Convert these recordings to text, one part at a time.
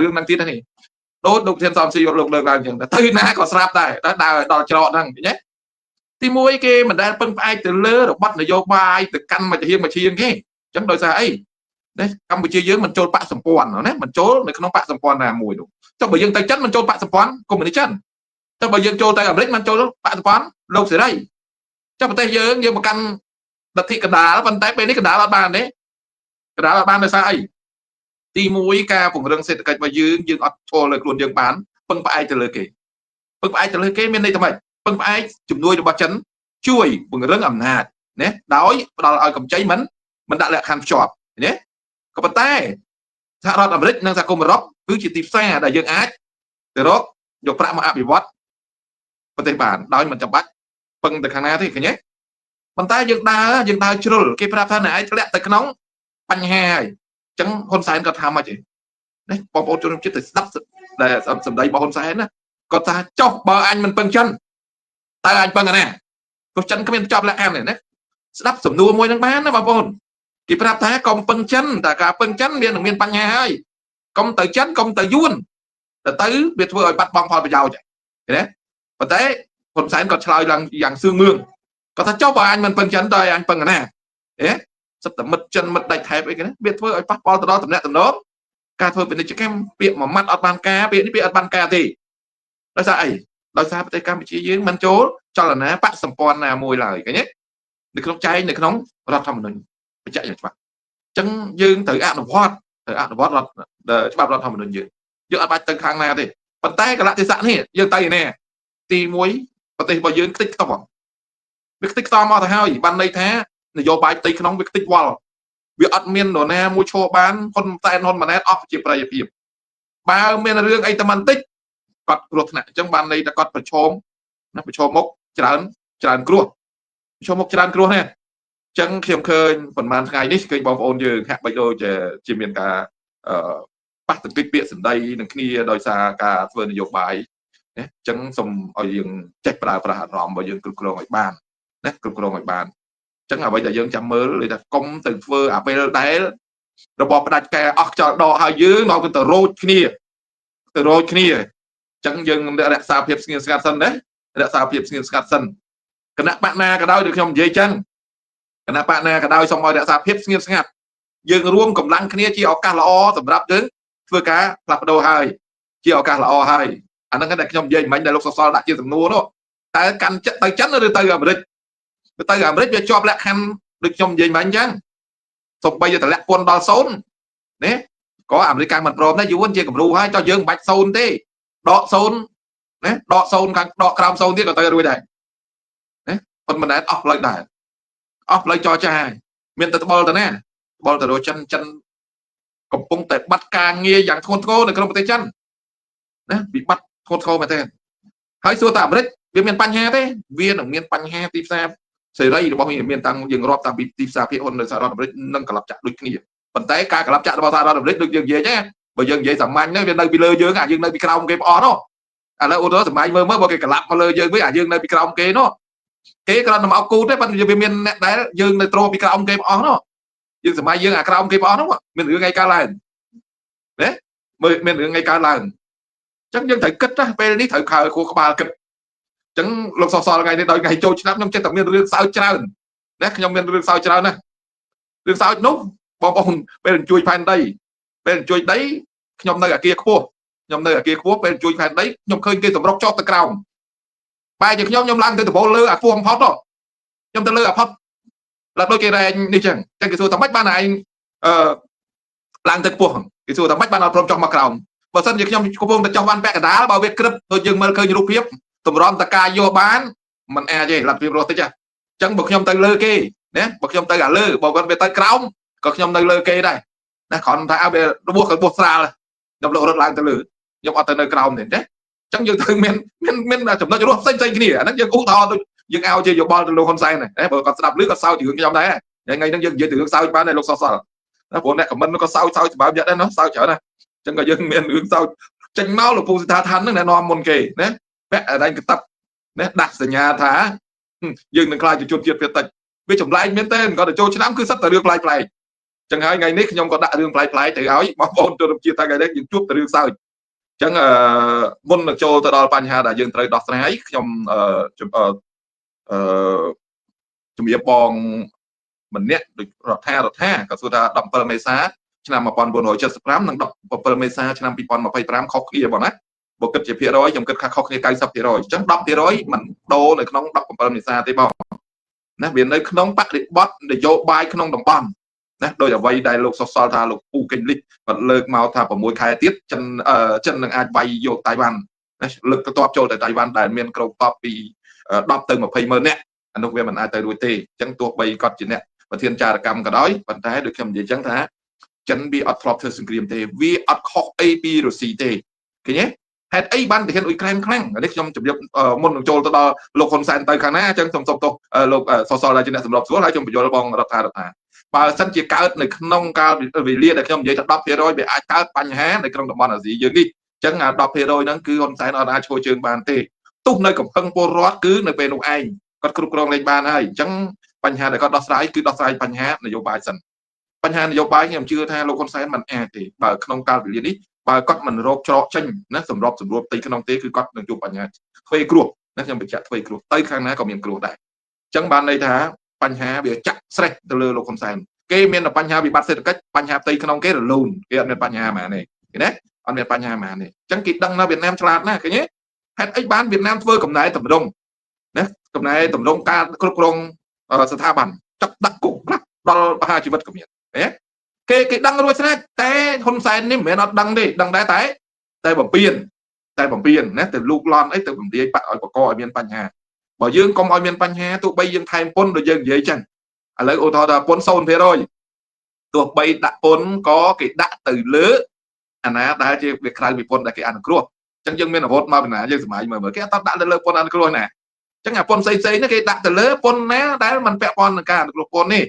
រឿងហ្នឹងទៀតនេះដូចធានសំស៊ីលោកលើកឡើងចឹងទៅណាក៏ស្រាប់ដែរដើរដល់ច្រកហ្នឹងឃើញទេទីមួយគេមិនដែលពឹងផ្អែកទៅលើរបបនយោបាយទៅកាន់មួយជាងគេអញ្ចឹងដោយសារអីណាកម្ពុជាយើងមិនចូលបកសម្ព័ន្ធណាមិនចូលនៅក្នុងបកសម្ព័ន្ធណាមួយនោះចុះបើយើងទៅចិនមិនចូលបកសម្ព័ន្ធកុម្មុយនីសចិនចុះបើយើងចូលទៅអាមេរិកមិនចូលបកសម្ព័ន្ធលោកសេរីចុះប្រទេសយើងមកកាន់លទ្ធិកណ្ដាលប៉ុន្តែពេលនេះកណ្ដាលអត់បានទេកណ្ដាលអត់បានដោយសារអីទីមួយការពង្រឹងសេដ្ឋកិច្ចរបស់យើងអត់ឈរលើខ្លួនយើងបានពឹងផ្អែកទៅលើគេមានន័យថាម៉េចពឹងផ្អែកជំនួយរបស់ចិនជួយពង្រឹងអំណាចណាដោយផ្ដល់ឲ្យកម្ចីមិនដាក់លក្ខខណ្ឌភ្ជាប់ណាក៏ប៉ុន្តែសហរដ្ឋអាមេរិកនិងសហគមន៍អឺរ៉ុបគឺជាទីផ្សារដែលយើងអាចទៅរកយកប្រាក់មកអភិវឌ្ឍប្រទេសបានដោយមិនចាំបាច់ពឹងទៅខាងណាទេឃើញទេប៉ុន្តែយើងដើរជ្រុលគេប្រាប់ថាអ្នកឯងធ្លាក់ទៅក្នុងបញ្ហាហើយអញ្ចឹងហ៊ុនសែនក៏ថាមកទេណាបងប្អូនជនជាតិទៅស្ដាប់ដែលសម្ដីរបស់ហ៊ុនសែនណាគាត់ថាចុះបើអញមិនពឹងចិនតើអញពឹងអាណាព្រោះចិនគ្មានចប់លក្ខខណ្ឌទេណាស្ដាប់សំណួរមួយនឹងបានណាបងប្អូនគេប្រាប់ថាកុំពឹងចិនតែការពឹងចិនវានឹងមានបញ្ហាហើយកុំទៅចិនកុំទៅយួនទៅវាធ្វើឲ្យបាត់បង់ផលប្រយោជន៍ណាប៉ុន្តែហ៊ុនសែនគាត់ឆ្លើយឡើងយ៉ាងសឿងមឿងគាត់ថាចុះបើអញមិនពឹងចិនតើអញពឹងអាណាសិទ្ធិមិត្តចិនមិត្តដាច់ថែបអីគេណាវាធ្វើឲ្យប៉ះពាល់ទៅដល់តំណែងតំណងការធ្វើពាណិជ្ជកម្មពាក្យមួយម៉ាត់អត់បានការពាក្យនេះពាក្យអត់បានការទេដោយសារអីដោយសារប្រទេសកម្ពុជាយើងមិនចូលចលនាបកសម្ព័ន្ធណាមួយឡើយឃើញទេនៅក្នុងចែងនៅក្នុងរដ្ឋធម្មនុញ្ញបញ្ជាក់យ៉ាងច្បាស់អញ្ចឹងយើងត្រូវអនុវត្តរដ្ឋច្បាប់រដ្ឋធម្មនុញ្ញយើងអត់បាច់ទៅខាងណាទេប៉ុន្តែកលៈទេសៈនេះយើងទៅណាទី1ប្រទេសរបស់យើងខ្ទេចខ្ទាំវាខ្ទេចខ្ទាំមកទៅហើយបានន័យថានយោបាយផ្ទៃក្នុងវាខ្ទេចវល់វាអត់មាននរណាមួយឈរបានហ៊ុនសែនហ៊ុនម៉ាណែតអស់ប្រជាប្រិយភាពបើមានរឿងអីតែបន្តិចគាត់គ្រោះថ្នាក់អញ្ចឹងបានន័យថាគាត់ប្រឈមមុខច្រើនគ្រោះប្រឈមមុខច្រើនគ្រោះណាអញ្ចឹងខ្ញុំឃើញប្រហែលថ្ងៃនេះឃើញបងប្អូនយើងហាក់បីដូចជាមានការប៉ះទង្គិចពាក្យសម្ដីនឹងគ្នាដោយសារការធ្វើនយោបាយណាអញ្ចឹងសូមឲ្យយើងចេះប្រើប្រាស់អារម្មណ៍របស់យើងគ្រប់គ្រងឲ្យបានណាគ្រប់គ្រងឲ្យបានអញ្ចឹងអ្វីដែលយើងចាំមើលគឺថាកុំទៅធ្វើអាពេលដែលរបបផ្ដាច់ការអស់ខ្យល់ដកហើយយើងនាំទៅរោចគ្នាអញ្ចឹងយើងរក្សាភាពស្ងៀមស្ងាត់សិនណារក្សាភាពស្ងៀមស្ងាត់សិនគណៈបកណាក៏ដោយដូចខ្ញុំនិយាយចឹងគណៈបកណាក៏ដោយសូមឲ្យរក្សាភាពស្ងៀមស្ងាត់យើងរួមកម្លាំងគ្នាជាឱកាសល្អសម្រាប់យើងធ្វើការផ្លាស់ប្ដូរហើយជាឱកាសល្អហើយអាហ្នឹងតែខ្ញុំនិយាយមិញដែលលោកសសល់ដាក់ជាសំណួរនោះតើកាន់ចិត្តទៅចិនឬទៅអាមេរិកវាជាប់លក្ខខណ្ឌដូចខ្ញុំនិយាយមិញចឹងសូម្បីតែលាក់ពន្ធដល់0ណាក៏អាមេរិកមិនព្រមដែរយួនជាគំរូហើយចុះយើងមិនបាច់0ទេដក0ណាដក0ខាងដកក្រោម0ទៀតក៏ទៅរួចដែរណាប៉ុន្តែអស់ផ្លូវដែរអស់ផ្លូវចរចាហើយមានតែត្បល់ទៅណាត្បល់ទៅរកចិនកំពុងតែបាត់ការងារយ៉ាងធ្ងន់ធ្ងរនៅក្នុងប្រទេសចិនណាវិបត្តិធ្ងន់ធ្ងរមែនទេហើយសួរតែអាមេរិកវាមានបញ្ហាទេវានឹងមានបញ្ហាទីផ្សារសេរីរបស់វាមានតាំងយើងរាប់តាំងពីទីផ្សារភាគហ៊ុននៅសហរដ្ឋអាមេរិកនឹងកន្លប់ចាក់ដូចគ្នាប៉ុន្តែការកន្លប់ចាក់របស់សហរដ្ឋអាមេរិកដូចយើងនិយាយណាបើយើងនិយាយសាមញ្ញហ្នឹងវានៅពីលើយើងយើងនៅពីក្រោមគេផ្អស់នោះឥឡូវឧទាហរណ៍សម័យមើលបើគេកន្លប់មកលើយើងវិញយើងនៅពីក្រោមគេនោះគេគ្រាន់តែមកគូទេប៉ុន្តែវាមានអ្នកដែលយើងនៅត្រពីក្រោមគេផ្អស់នោះយើងសម័យយើងអាក្រោមគេផ្អស់នោះមានរឿងអីកើតឡើងណាមើលមានរឿងអីកើតឡើងអញ្ចឹងយើងត្រូវគិតណាពេលនេះត្រូវខើខួរក្បាលគិតអញ្ចឹងលោកសសល់ថ្ងៃនេះដល់ថ្ងៃចូលឆ្នាំខ្ញុំចេះតែមានរឿងសើចច្រើនណាខ្ញុំមានរឿងសើចច្រើនណារឿងសើចនោះបងប្អូនពេលជួយផែនដីពេលជួយដីខ្ញុំនៅអាគារខ្ពស់ពេលជួយផែនដីខ្ញុំឃើញគេសម្រុកចុះទៅក្រោមបែរជាខ្ញុំឡើងទៅដបូលលើអាខ្ពស់បំផុតខ្ញុំទៅលើអាផុតឡើងដូចគេរែងនេះចឹងគេសួរថាម៉េចបានឯងឡើងទៅខ្ពស់គេសួរថាម៉េចបានអត់ព្រមចុះមកក្រោមបើសិនជាខ្ញុំកំពុងតែចុះបានពាក់កណ្ដាលបើវាក្រឹបដូចយើងមើលឃើញរូបភាពតម្រាំតកាយកបានมันអាចទេលទ្ធភាពរស់តិចអញ្ចឹងបើខ្ញុំទៅលើគេណាបើខ្ញុំទៅអាលើបើគាត់វាទៅក្រោមក៏ខ្ញុំនៅលើគេដែរណាគ្រាន់តែឲ្យវារបួសស្រាលខ្ញុំលោករត់ឡើងទៅលើខ្ញុំអត់ទៅនៅក្រោមទេណាអញ្ចឹងយើងត្រូវមានចំណុចរស់ផ្សេងគ្នាអាហ្នឹងយើងឧទាហរណ៍ដូចយើងឲ្យជាយោបល់ទៅលោកហ៊ុនសែនណាបើគាត់ស្ដាប់ឮគាត់សើចរឿងខ្ញុំដែរថ្ងៃហ្នឹងយើងនិយាយទៅរឿងសើចបានដែរលោកសសល់ណាព្រោះអ្នកខមមិនក៏សើចសម្រាប់យកដែរណាសើចច្រើនណាអញ្ចឹងក៏យើងមានរឿងសើចចេញមកលោកពូសិដ្ឋាឋានហ្នឹងណែនាំមុនគេណាពាក់អីកតាប់ណាដាក់សញ្ញាថាយើងនឹងខ្លាចជាជនជាតិភាគតិចវាចម្លែកមែនទេគាត់ទៅចូលឆ្នាំគឺសិតតែរឿងប្លែក ចឹងហើយថ្ងៃនេះខ្ញុំក៏ដាក់រឿងប្លែកៗទៅឲ្យបងប្អូនជនជាតិថ្ងៃនេះយើងជួបតែរឿងសើចចឹងមុននឹងចូលទៅដល់បញ្ហាដែលយើងត្រូវដោះស្រាយខ្ញុំជំរាបបងម្នាក់ដូចរដ្ឋាក៏សួរថា17មេសាឆ្នាំ1975និង17មេសាឆ្នាំ2025ខុសគ្នាបងណាបើគិតជាភាគរយខ្ញុំគិតថាខុសគ្នា 90% អញ្ចឹង 10% មិនដូរនៅក្នុង17មេសាទេបងណាវានៅក្នុងបរិបទនយោបាយក្នុងតំបន់ណាដោយអ្វីដែលលោកសុសល់ថាលោកពូកេងលីកគាត់លើកមកថា6ខែទៀតចិននឹងអាចវាយយកតៃវ៉ាន់ណាលើកបន្ទាប់ចូលទៅតៃវ៉ាន់ដែលមានក្រុមតបពី10ទៅ20ម៉ឺននាក់អានោះវាមិនអាចទៅរួចទេអញ្ចឹងទោះបីគាត់ជាអ្នកប្រធានចារកម្មក៏ដោយប៉ុន្តែដូចខ្ញុំនិយាយអញ្ចឹងថាចិនវាអត់ធ្លាប់ធ្វើសង្គ្រាមទេវាអត់ខុសអីពីរុស្ស៊ីទេឃើញទេហេតុអីបានប្រធានអ៊ុយក្រែនខ្លាំងនេះខ្ញុំជម្រាបមុននឹងចូលទៅដល់លោកហ៊ុនសែនទៅខាងណាអញ្ចឹងខ្ញុំសុំទោសលោកសសរដែលជាអ្នកសម្របស្រួលហើយខ្ញុំបញ្យល់បងរដ្ឋាបើសិនជាកើតនៅក្នុងកាលវេលាដែលខ្ញុំនិយាយថា 10% វាអាចកើតបញ្ហានៅក្នុងតំបន់អាស៊ីយើងនេះអញ្ចឹងអា 10% ហ្នឹងគឺហ៊ុនសែនអត់អាចឈរជើងបានទេទោះនៅកំផឹងពលរដ្ឋគឺនៅពេលនោះឯងគាត់គ្រប់គ្រងលេខបានហើយអញ្ចឹងបញ្ហាដែលគាត់ដោះស្រាយគឺដោះស្រាយបញ្ហានយោបាយសិនបញ្ហានយោបាយខ្ញុំជឿថាលោកហ៊ុនសែនមិនអាចទេបើក្នុងកាលវេលានេះបើគាត់មិនរកច្រកចេញណាសម្របសម្រួលផ្ទៃក្នុងទេគឺគាត់នឹងជួបបញ្ហាធ្វើគ្រោះណាខ្ញុំបញ្ជាក់ធ្វើគ្រោះទៅខាងណាក៏មានគ្រោះដែរអញ្ចឹងបានន័យថាបញ្ហាវាចាក់ស្រេះទៅលើលោកហ៊ុនសែនគេមានបញ្ហាវិបត្តិសេដ្ឋកិច្ចបញ្ហាផ្ទៃក្នុងគេរលូនគេអត់មានបញ្ហាហ្មងទេឃើញទេអត់មានបញ្ហាហ្មងទេអញ្ចឹងគេដឹងថាវៀតណាមឆ្លាតណាស់ឃើញទេហេតុអីបានវៀតណាមធ្វើកំណែតម្រង់ណាកំណែតម្រង់ការគ្រប់គ្រងស្ថាប័នចាប់ដាក់គុកខ្លះដល់បហាជីវិតក៏មានគេដឹងរួចស្រេចតែហ៊ុនសែននេះមិនមែនអត់ដឹងទេដឹងដែរតែបំពេញណាទៅលូកលន់អីទៅបំរាយបាក់ឲ្យបកឲ្យមានបញ្ហាបើយើងកុំឲ្យមានបញ្ហាទោះបីយើងថែមពន្ធដូចយើងនិយាយចឹងឥឡូវឧទាហរណ៍ថាពន្ធ 0% ទោះបីដាក់ពន្ធក៏គេដាក់ទៅលើអាណាដែលជាវាក្រៅពីពន្ធដែលគេអនុគ្រោះអញ្ចឹងយើងមានអាវុធមកពីណាយើងសម័យមើលគេអត់ដាក់ទៅលើពន្ធអនុគ្រោះណាអញ្ចឹងអាពន្ធផ្សេងៗនេះគេដាក់ទៅលើពន្ធណាដែលមិនពាក់ព័ន្ធនឹងការអនុគ្រោះពន្ធនេះ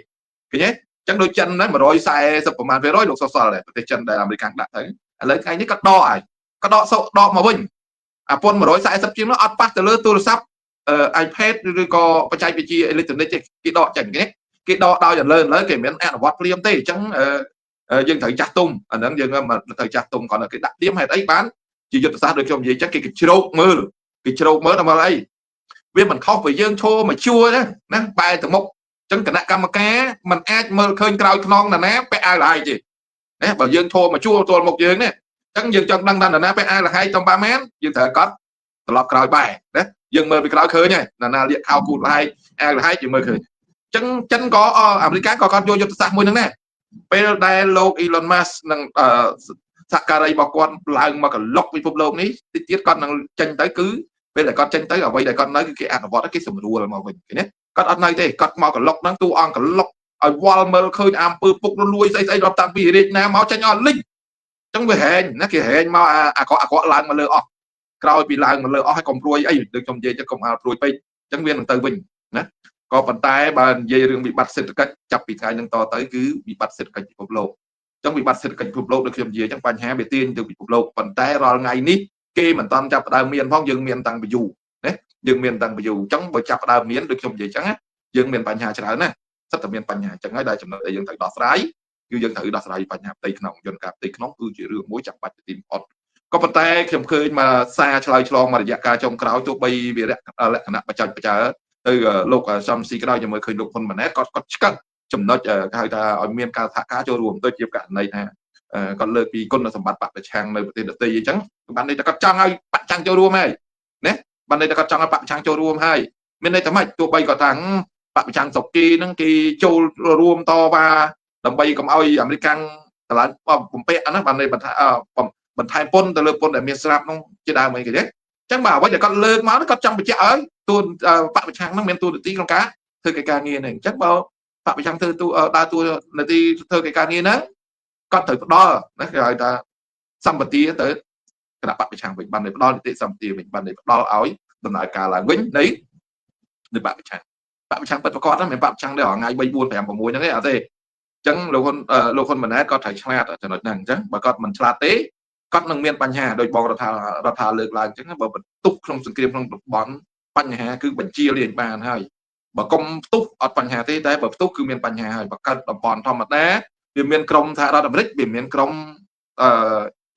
ឃើញទេអញ្ចឹងដូចចិនហ្នឹង140ប្រមាណ%លោកសសល់ដែរប្រទេសចិនដែលអាមេរិកដាក់ទៅឥឡូវថ្ងៃនេះក៏ដកហើយក៏ដកមកវិញអាពន្ធ140ជាងនោះអត់ប៉ះទៅលើទូរស័ព្ទiPad ឬក៏បច្ចេកវិទ្យាអេឡិចត្រូនិកគេដកចេញគេដកដោយឥឡូវគេមិនអនុវត្តភ្លាមទេអញ្ចឹងយើងត្រូវចាស់ទុំអាហ្នឹងយើងត្រូវចាស់ទុំគាត់គេដាក់ទៀមហេតុអីបានជាយុទ្ធសាស្ត្រដូចខ្ញុំនិយាយចឹងគេជ្រោកមើលដល់អីវាមិនខុសពីយើងឈរមកជួណាបែរទៅមុខអញ្ចឹងគណៈកម្មការមិនអាចមើលឃើញក្រោយខ្នងណាពាក់អាវលហើយទេណាបើយើងឈរមកជួទល់មុខយើងណាអញ្ចឹងយើងចង់ដឹងថាណាពាក់អាវលហើយតំបាមែនយើងត្រូវកត់ត្រឡប់ក្រោយបែរណាយើងមើលពីក្រោយឃើញហើយណាលាកខោគូតលហើយអាវលហើយយើងមើលឃើញចឹងចិនក៏អាមេរិកក៏គាត់យកយុទ្ធសាស្ត្រមួយហ្នឹងដែរពេលដែលលោក Elon Musk និងសហការីរបស់គាត់ឡើងមកកលុកពិភពលោកនេះតិចទៀតគាត់នឹងចេញទៅគឺពេលដែលគាត់ចេញទៅអ្វីដែលគាត់នៅគឺគេអនុវត្តគេសម្រួលមកវិញឃើញទេគាត់អត់នៅទេគាត់មកកលុកហ្នឹងទូអង្គកលុកឲ្យវល់មើលឃើញអំពើពុករលួយស្អីរាប់តាំងពីរាជណាមកចេញអស់លិចចឹងវាហែងណាគេហែងមកអាក្រក់ឡើងមកលើអស់ក្រោយពីឡើងមកលើអស់ឲ្យកុំព្រួយអីដូចខ្ញុំនិយាយចឹងកុំឲ្យព្រួយពេកចឹងវានឹងទៅវិញណាក៏ប៉ុន្តែបើនិយាយរឿងវិបត្តិសេដ្ឋកិច្ចចាប់ពីថ្ងៃហ្នឹងតទៅគឺវិបត្តិសេដ្ឋកិច្ចពិភពលោកអញ្ចឹងវិបត្តិសេដ្ឋកិច្ចពិភពលោកដូចខ្ញុំនិយាយអញ្ចឹងបញ្ហាវាទាញទៅពិភពលោកប៉ុន្តែរាល់ថ្ងៃនេះគេមិនតាន់ចាប់ផ្ដើមមានផងយើងមានតាំងពីយូរណាយើងមានតាំងពីយូរអញ្ចឹងបើចាប់ផ្ដើមមានដូចខ្ញុំនិយាយអញ្ចឹងយើងមានបញ្ហាច្រើនណាស់សិតតែមានបញ្ហាអញ្ចឹងហើយដែលចំណុចដែលយើងត្រូវដោះស្រាយគឺយើងត្រូវដោះស្រាយបញ្ហាផ្ទៃក្នុងយន្តការផ្ទៃក្នុងគឺជារឿងមួយចាំបាច់ទីបំផុតក៏ប៉ុន្តែខ្ញុំឃើញមកសារឆ្លើយឆ្លងមករយៈកាលចុងក្រោយទោះបីវាលក្ខណៈបច្ចេកបច្ចាទៅលោកសំស៊ីក្រោយខ្ញុំមើលឃើញលោកហ៊ុនម៉ាណែតគាត់ឆ្កឹកចំណុចគេហៅថាឲ្យមានការសហការចូលរួមដូចជាករណីថាគាត់លើកពីគុណសម្បត្តិបពប្រឆាំងនៅប្រទេសដទៃអញ្ចឹងបានន័យថាគាត់ចង់ឲ្យបពប្រឆាំងចូលរួមហើយណាបានន័យថាគាត់ចង់ឲ្យបពប្រឆាំងចូលរួមហើយមានន័យថាម៉េចទោះបីគាត់ថាបពប្រឆាំងស្រុកគេហ្នឹងគេចូលរួមតវ៉ាដើម្បីកុំឲ្យអាមេរិកកាំងតម្លើងបំពាក់ណាបានន័យបន្ថែមពន្ធទៅលើពន្ធដែលមានស្រាប់ហ្នឹងជាដើមអីគេទេអញ្ចឹងបាទអ្វីដែលគាត់លើកមកគាត់ចង់បញ្ជាក់ឲ្យទូបពប្រឆាំងហ្នឹងមានទូនាទីក្នុងការធ្វើកិច្ចការងារហ្នឹងអញ្ចឹងបើបពប្រឆាំងធ្វើដើរតួនាទីធ្វើកិច្ចការងារហ្នឹងគាត់ត្រូវផ្ដល់ណាគេហៅថាសម្បទាទៅគណៈបពប្រឆាំងវិញបានផ្ដល់នីតិសម្បទាវិញបានផ្ដល់ឲ្យដំណើរការឡើងវិញនៃបពប្រឆាំងពិតប្រកបហ្នឹងមិនបពប្រឆាំងទេថ្ងៃ3 4 5 6ហ្នឹងទេអត់ទេអញ្ចឹងលោកហ៊ុនម៉ាណែតគាត់ត្រូវឆ្លាតចំណុចហ្នឹងអញ្ចឹងបើគាត់មិនឆ្លាតទេគាត់នឹងមានបញ្ហាដោយបងរដ្ឋាលើកឡើងអញ្ចឹងបើបន្ទុកក្នុងសង្គ្រាមក្នុងតំបន់បញ្ហាគឺបញ្ជាលេងបានហើយបើកុំផ្ទុះអត់បញ្ហាទេតែបើផ្ទុះគឺមានបញ្ហាហើយបើកើតតំបន់ធម្មតា វាមានក្រុមសហរដ្ឋអាមេរិកវាមានក្រុម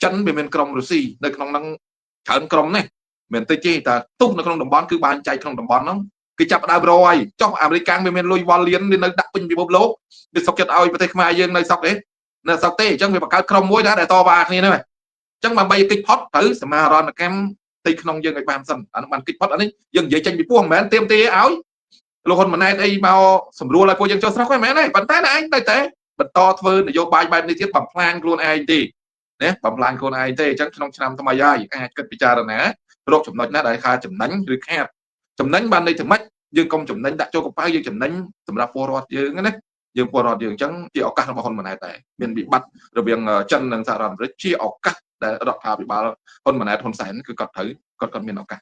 ចិនវាមានក្រុមរុស្ស៊ីនៅក្នុងហ្នឹងច្រើនក្រុមនេះមិនតិចទេតែទុកនៅក្នុងតំបន់គឺបានចែកក្នុងតំបន់ហ្នឹងគឺចាប់ដើមរយចុះអាមេរិកកាំងវាមានលុយវ៉លលៀនវានៅដាក់ពេញពិភពលោកវាសុកចិត្តឲ្យប្រទេសខ្មែរយើងនៅសក់ទេនៅសក់ទេអញ្ចឹងវាបង្កើតក្រុមមួយដែរដែលតវ៉ាគ្នាហ្នឹងអញ្ចឹងដើម្បីកិច្ចផុតត្រូវសមាហរណកម្មទីក្នុងយើងឲ្យបានសិនអានោះបានកិច្ចផុតអានេះយើងនិយាយចេញពីពោះមិនមែនទៀមទាឲ្យលោកហ៊ុនម៉ាណែតអីមកសម្រួលឲ្យពួកយើងចូលស្រុកហ្នឹងមិនមែនទេប៉ុន្តែឯងទៅតែបន្តធ្វើនយោបាយបែបនេះទៀតបំផ្លាញខ្លួនឯងទេណាបំផ្លាញខ្លួនឯងទេអញ្ចឹងក្នុងឆ្នាំថ្មីហើយអាចគិតពិចារណារកចំណុចណាដែលខាតចំណេញឬខាតចំណេញបានន័យថាម៉េចយើងកុំចំណេញដាក់ចូលកប៉ៅយើងចំណេញសម្រាប់ពលរដ្ឋយើងណាយើងពលរដ្ឋយើងអញ្ចឹងជាឱកាសរបស់ហ៊ុនម៉ាណែតដែរមានវិបត្តិរវាងចិននិងសហរដ្ឋអាមេរិកជាឱកាសដែលរដ្ឋាភិបាលហ៊ុនម៉ាណែតហ៊ុនសែនគឺគាត់ត្រូវគាត់មានឱកាស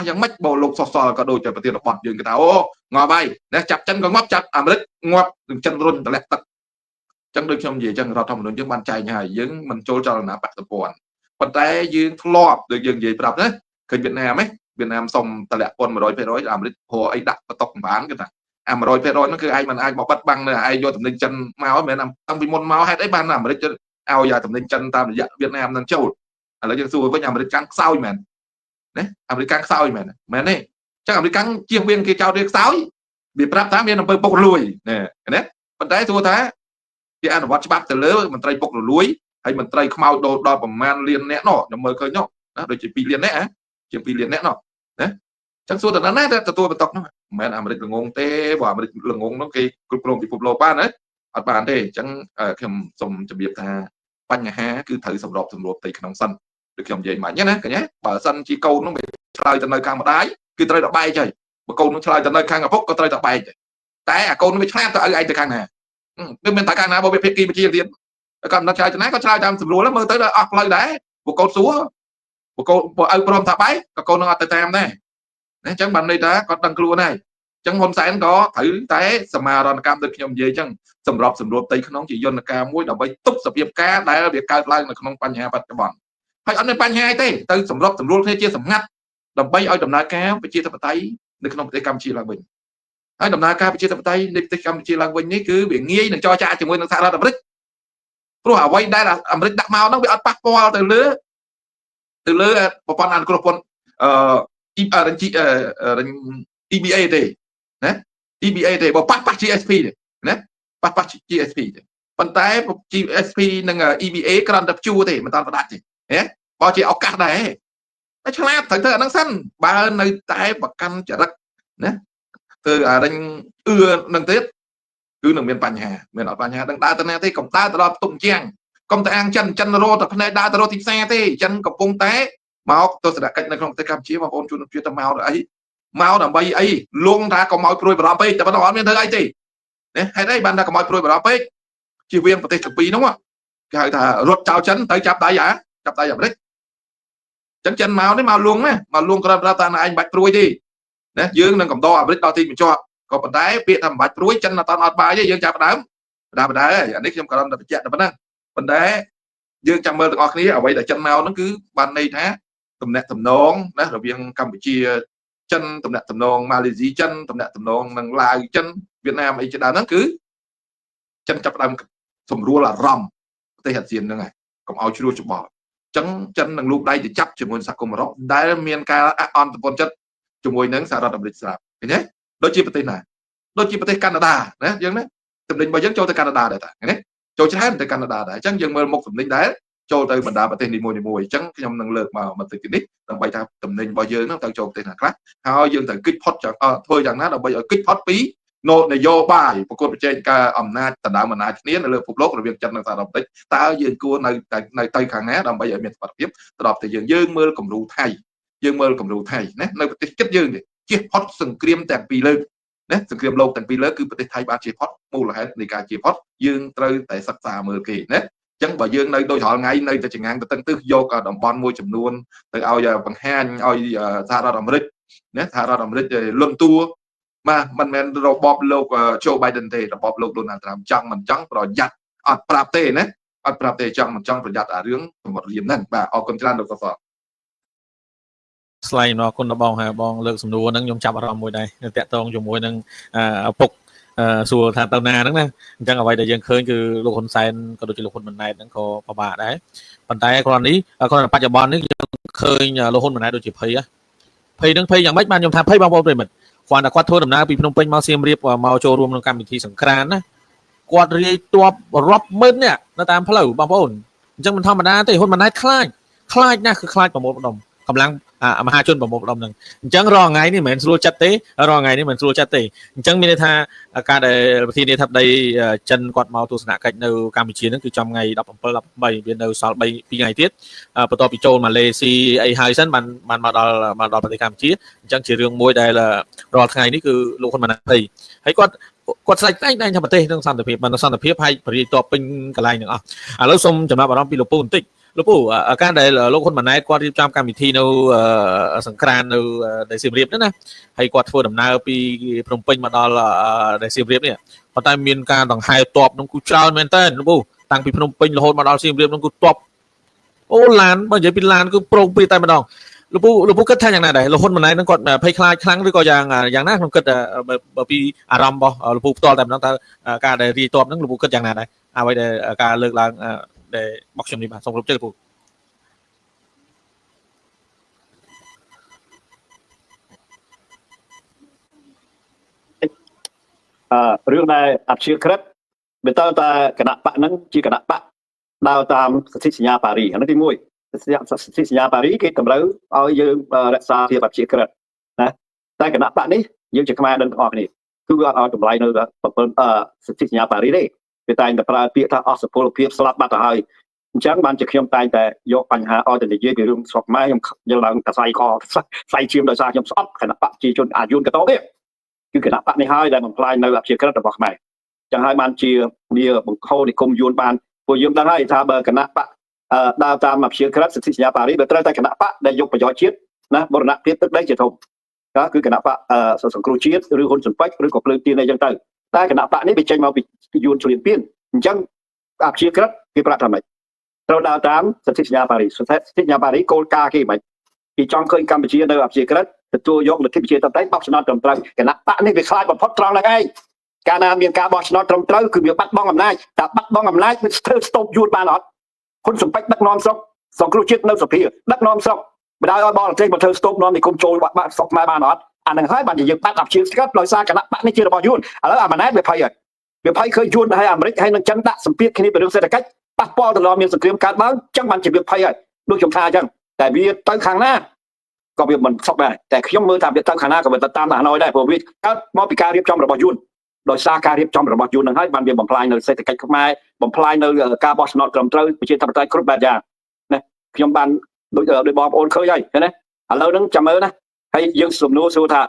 យ៉ាងម៉េចបើលោកសុសសល់ក៏ដូចជាប្រធានបទយើងគេថាអូងាប់ហើយណាចាប់ចិនក៏ងាប់ចាប់អាមេរិកងាប់នឹងចិនរុញតម្លាក់ទឹកអញ្ចឹងដូចខ្ញុំនិយាយអញ្ចឹងរដ្ឋធម្មនុញ្ញយើងបានចែងហើយយើងមិនចូលចលនាបកសម្ព័ន្ធប៉ុន្តែយើងធ្លាប់ដូចយើងនិយាយប្រាប់ណាឃើញវៀតណាមសុំតម្លាក់ពន្ធ 100% អាមេរិកព្រោះអីដាក់បន្ទុកសម្បានគេថាអា 100% ហ្នឹងគឺឯងមិនអាចមកបិទបាំងនៅឯងយកតំណែងចិនមកមិនមែនតាំងពីមុនមកហេតុអីបានអាមេរិកឲ្យតំណែងចិនតាមរយៈវៀតណាមនឹងចូលឥឡូវយើងសួរវិញអាមេរិកកាំងខ្សោយមែនណាអាមេរិកកាំងខ្សោយមែនទេអញ្ចឹងអាមេរិកកាំងជៀសវាងគេចោទវាខ្សោយវាប្រាប់ថាមានអំពើពុករលួយណាប៉ុន្តែសួរថាគេអនុវត្តច្បាប់ទៅលើមន្ត្រីពុករលួយហើយមន្ត្រីខ្មោចដូរដល់ប្រមាណលានអ្នកនោះខ្ញុំមើលឃើញនោះណាដូចជា2លានអ្នកជា2លានអ្នកនោះណាអញ្ចឹងសួរតើណាទទួលបន្ទុកនោះមិនមែនអាមេរិកល្ងងទេព្រោះអាមេរិកល្ងងនោះគេគ្រប់គ្រងពិភពលោកបានណាអត់បានទេអញ្ចឹងខ្ញុំសូមជម្រាបថាបញ្ហាគឺត្រូវសម្របសម្រួលផ្ទៃក្នុងសិនដូចខ្ញុំនិយាយមកណាកញ្ញាបើសិនជាកូននោះវាឆ្លើយទៅនៅខាងម្ដាយគឺត្រូវតែបែកហើយបើកូននោះឆ្លើយទៅនៅខាងឪពុកក៏ត្រូវតែបែកតែអាកូននោះវាឆ្លាតទៅឲ្យឯងទៅខាងណាវាមិនតែខាងណាបើវាភាគីបញ្ជាទៀតក៏មិនឆ្លើយទៅណាក៏ឆ្លើយតាមស្រួលមើលទៅដល់អស់ផ្លូវដែរព្រោះកូនសួរព្រោះកូនឪព្រមថាបែកក៏កូននឹងអត់ទៅតាមដែរអញ្ចឹងបានន័យថាគាត់ដឹងខ្លួនហើយអញ្ចឹងហ៊ុនសែនក៏ត្រូវតែសមាហរណកម្មដូចខ្ញុំនិយាយអញ្ចឹងសម្របសម្រួលផ្ទៃក្នុងជាយន្តការមួយដើម្បីទប់សភាពការដែលវាកើតឡើងនៅក្នុងបញ្ហាបច្ចុប្បន្នហើយអត់មានបញ្ហាទេទៅសម្របសម្រួលគ្នាជាសម្ងាត់ដើម្បីឲ្យដំណើរការប្រជាធិបតេយ្យនៅក្នុងប្រទេសកម្ពុជាឡើងវិញហើយដំណើរការប្រជាធិបតេយ្យនៃប្រទេសកម្ពុជាឡើងវិញនេះគឺវាងាយនឹងចរចាជាមួយនឹងសហរដ្ឋអាមេរិកព្រោះអ្វីដែលអាមេរិកដាក់មកហ្នឹងវាអត់ប៉ះពាល់ទៅលើប្រព័ន្ធអនុគ្រោះពន្ធEBA ទេណា EBA ទេបើប៉ះ GSP ទេណាប៉ះ GSP ទេប៉ុន្តែ GSP និង EBA គ្រាន់តែព្យួរទេមិនតាន់ផ្ដាច់ទេហ៎បើជាឱកាសដែរតែឆ្លាតត្រូវធ្វើអាហ្នឹងសិនបើនៅតែប្រកាន់ចរិតណាធ្វើអារិញនឹងទៀតគឺនឹងមានបញ្ហាមានអត់បញ្ហាដឹងដើរទៅណាទេកុំដើរទៅដល់ផ្ទុកជាងកុំទៅអាងចិនរត់ទៅភ្នែកដើរទៅរត់ទីផ្សារទេចិនកំពុងតែមកទស្សនកិច្ចនៅក្នុងប្រទេសកម្ពុជាបងប្អូនជួនជឿទៅមកអីមកដើម្បីអីលងថាកុំឲ្យព្រួយបារម្ភពេកតែប៉ុន្តែអត់មានធ្វើអីទេណាហេតុអីបានថាកុំឲ្យព្រួយបារម្ភពេកជៀសវាងប្រទេសទាំងពីរនោះគេហៅថារត់ចោលចិនទៅចាប់ដៃអាមេរិកអញ្ចឹងចិនមកនេះមកលងណាមកលងគ្រាន់តែថាឯងបាច់ព្រួយទេណាយើងនឹងកំដរអាមេរិកដល់ទីបញ្ចប់ក៏ប៉ុន្តែពាក្យថាមិនបាច់ព្រួយចិនអត់បាយទេយើងចាប់ដើមបដាហើយអានេះខ្ញុំគ្រាន់តែបញ្ជាក់តែប៉ុណ្ណឹងប៉ុន្តែយើងចាំមើលទាំងអស់គ្នាអ្វីដែលចិនមកហ្នឹងគឺបានន័យថាទំនាក់ទំនងណារវាងកម្ពុជាចិនទំនាក់ទំនងម៉ាឡេស៊ីចិនទំនាក់ទំនងនឹងឡាវចិនវៀតណាមអីជាដើមហ្នឹងគឺចិនចាប់ដើមសម្រួលអារម្មណ៍ប្រទេសអាស៊ានហ្នឹងហើយកុំឲ្យជ្រួលច្បល់អញ្ចឹងចិននឹងលូកដៃទៅចាប់ជាមួយសហគមន៍អឺរ៉ុបដែលមានការអន្តរពលចិត្តជាមួយនឹងសហរដ្ឋអាមេរិកស្រាប់ឃើញទេដូចជាប្រទេសណាដូចជាប្រទេសកាណាដាណាយើងណាតំណែងរបស់យើងចូលទៅកាណាដាដែរតាឃើញទេចូលច្រើនទៅកាណាដាដែរអញ្ចឹងយើងមើលមុខតំណែងដែរចូលទៅបណ្ដាប្រទេសនីមួយៗអញ្ចឹងខ្ញុំនឹងលើកមកបន្តិចនេះដើម្បីថាតំណែងរបស់យើងហ្នឹងទៅចូលប្រទេសណាខ្លះហើយយើងត្រូវគិតផុតធ្វើយ៉ាងណាដើម្បីឲ្យគិតផុតពីនយោបាយប្រកួតប្រជែងការអំណាចដណ្ដើមអំណាចគ្នានៅលើពិភពលោករវាងចិននិងសហរដ្ឋអាមេរិកតើយើងគួរនៅទៅខាងណាដើម្បីឲ្យមានសុវត្ថិភាពត្រឡប់ទៅយើងមើលគំរូថៃណានៅប្រទេសជិតយើងនេះជៀសផុតសង្គ្រាមទាំងពីរលើកណាសង្គ្រាមលោកទាំងពីរលើកគឺប្រទេសថៃបានជៀសផុតមូលហេតុនៃការជៀសផុតយើងត្រូវតែសិក្សាមើលគេណាអញ្ចឹងបើយើងនៅដូចរាល់ថ្ងៃនៅតែចង្អាងទៅទឹកយកតំបន់មួយចំនួនទៅឲ្យបង្ហាញឲ្យសហរដ្ឋអាមេរិកណាសហរដ្ឋអាមេរិកលន់តួបាទមិនមែនរបបលោកโจ Biden ទេរបបលោក Donald Trump ចង់មិនចង់ប្រយ័ត្នអត់ប្រាប់ទេណាអត់ប្រាប់ទេចង់មិនចង់ប្រយ័ត្នអារឿងសម្បត្តិរៀមហ្នឹងបាទអរគុណច្រើនលោកសសស្លាយអរគុណដល់បងហើយបងលើកសំណួរហ្នឹងខ្ញុំចាប់អារម្មណ៍មួយដែរតាក់ទងជាមួយនឹងឪពុក xua thà tàu na đó nè chẳng là vậy để dân khơi cứ lục hồn sen có đôi khi lục hồn mình này nó có bà bà đấy bàn tay con ní con là bạch bòn ní khơi nhà lục hồn mình này đôi chỉ thấy á thấy đứng thấyอย่างmấy ban nhom tham thấy bao về mình quan là quát thôi đầm na bị phnom penh mau xiêm riệp và mau châu rùm trong cam bị sủng kran á quát riตัวรอบมืดเนี่ยnóตามเพลย์บางคนจังมันธรรมดาแต่คนมันได้คล้ายนะคือคล้ายประมวลดมกำลังมหาชนประมวลดมหนึ่งจังรอไงนี่เหมือนสู้จัดเต้รอไงนี่เหมือนสู้จัดเต้จังมีในท่าการในประเทศนี้ทับใดจันกอดเมาตัวสนากันในการมีเชียร์นั่นคือจำไงดับผมเปิดดับใบเบียนในสาวใบปีไงทิศประตูปีโจมาเลเซียไอไฮซันมันมาดอประเทศการมีเชียร์จังเชียร์เรื่องมวยได้ละรอไงนี่คือลูกคนมันให้ให้กดใส่ได้ทำประเทศต้องสร้างแต่เพียบมันต้องสร้างแต่เพียบให้ผลิตตัวเป็นกระไรหนึ่งแล้วสมจะมาบอกเราปีลูกปูนติลูกปูการใดลูกคนมันไหนกว่าที่จำการมีทีในสงกรานต์ในสิบเรียบนั่นนะให้กว่าทั่วดำนาปีพนมเปญมาดอลในสิบเรียบเนี่ยพอตายมีการต้องให้ตอบน้องกูเจ้าเมนเทนลูกปูตั้งปีพนมเปญโหดมาดอลสิบเรียบน้องกูตอบโอ้ล้านมันจะเป็นล้านก็โปร่งปีตายมาดองลูกปูก็แทนอย่างไหนลูกคนมันไหนนั่งกดเพย์คลายครั้งหรือก็อย่างนั้นมันก็ปีอารมณ์บ่ลูกปูตัวแต่มันต้องการได้รีตอบนั่งลูกปูก็อย่างไหนเอาไว้ในการเลิกล้างđể bóc chấm đi mà xong lúc chơi phụ រឿងដែលអព្យាក្រឹតវាតើតាគណៈបកហ្នឹងជាគណៈបកដើរតាមសន្ធិសញ្ញាប៉ារីហ្នឹងទី1សន្ធិសញ្ញាប៉ារីគេតម្រូវឲ្យយើងរក្សាភាពអព្យាក្រឹតណាតែគណៈបកនេះយើងជាខ្មែរដឹងទាំងអស់គ្នាគឺវាអត់ឲ្យតម្លៃនៅសន្ធិសញ្ញាប៉ារីទេវាតែងតែប្រើពាក្យថាអស់សុពលភាពស្លាប់បាត់ទៅហើយអញ្ចឹងបានជាខ្ញុំតែងតែយកបញ្ហាឲ្យទៅនិយាយពីរឿងស្រុកខ្មែរខ្ញុំយកឡើងតែស្អីខស្អីឈាមដោយសារខ្ញុំស្អប់គណៈបកជាជនអាយុនកតោទេគឺគណៈបកនេះហើយដែលបំផ្លាញនៅអព្យាក្រឹតរបស់ខ្មែរចឹងហើយបានជាវាបង្ខំនិគមយួនបានពួកយើងដឹងហើយថាបើគណៈបកដើរតាមអព្យាក្រឹតសន្ធិសញ្ញាប៉ារីវាត្រូវតែគណៈបកដែលយកប្រយោជន៍ជាតិណាបរណភាពទឹកដីជាធំគឺគណៈបកសង្គ្រោះជាតិឬហ៊ុនស៊ុនប៉ិចឬក៏ភ្លើងទៀនអីចឹងទៅតែគណៈបកនេះវាចេញមកពីយួនជលៀនពៀនអញ្ចឹងអព្យាក្រឹតគេប្រាប់ថាម៉េចត្រូវដើរតាមសន្ធិសញ្ញាប៉ារីសន្ធិសញ្ញាប៉ារីគោលការណ៍គេមិនគេចង់ឃើញកម្ពុជានៅអព្យាក្រឹតទទួលយកលទ្ធិប្រជាធិបតេយ្យបោះឆ្នោតត្រឹមត្រូវគណៈបកនេះវាខ្លាចបំផុតត្រង់ហ្នឹងឯងកាលណាមានការបោះឆ្នោតត្រឹមត្រូវគឺវាបាត់បង់អំណាចតែបាត់បង់អំណាចវាស្ទើរស្ទប់យួនបានអត់ហ៊ុនស៊ុនប៉ិចដឹកនាំស្រុកសង្គ្រោះជាតិនៅសភាដឹកនាំស្រុកបដៅឲ្យបរទេសមកធ្វើស្ទប់នាំនិគមចូលបាត់ស្រុកខ្មែរបានអត់អាហ្នឹងហើយបានជាយើងបាត់អព្យាក្រឹតដោយសារគណៈបកនេះជារបស់យួនឥឡូវអាម៉ាណែតវាភ័យហើយវាភ័យឃើញយួនហើយអាមេរិកហើយនឹងចិនដាក់សម្ពាធគ្នាពីរឿងសេដ្ឋកិច្ចប៉ះពាល់ទៅដល់មានសង្គ្រាមកើតឡើងអញ្ចឹងបានជាវាភ័យហើយដូចខ្ញុំថាអញ្ចឹងតែវាទៅខាងណាក៏វាមិនសក់ដែរតែខ្ញុំមើលថាវាទៅខាងណាក៏វាទៅតាមហាណូយដែរព្រោះវាកើតមកពីការរៀបចំរបស់យួនដោយសារការរៀបចំរបស់យួននឹងហើយបានវាបំផ្លាញនៅសេដ្ឋកិច្ចខ្មែរបំផ្លាញនៅការបោះឆ្នោតត្រឹមត្រូវប្រជាធិបតេយ្យគ្រប់បែបយ៉ាងណាខ្ញុំបានដូចបងប្អូនឃើញហើយឃើញណាឥឡូវហ្នឹងចាំមើលណាហើយយើងសំណួរសួរថា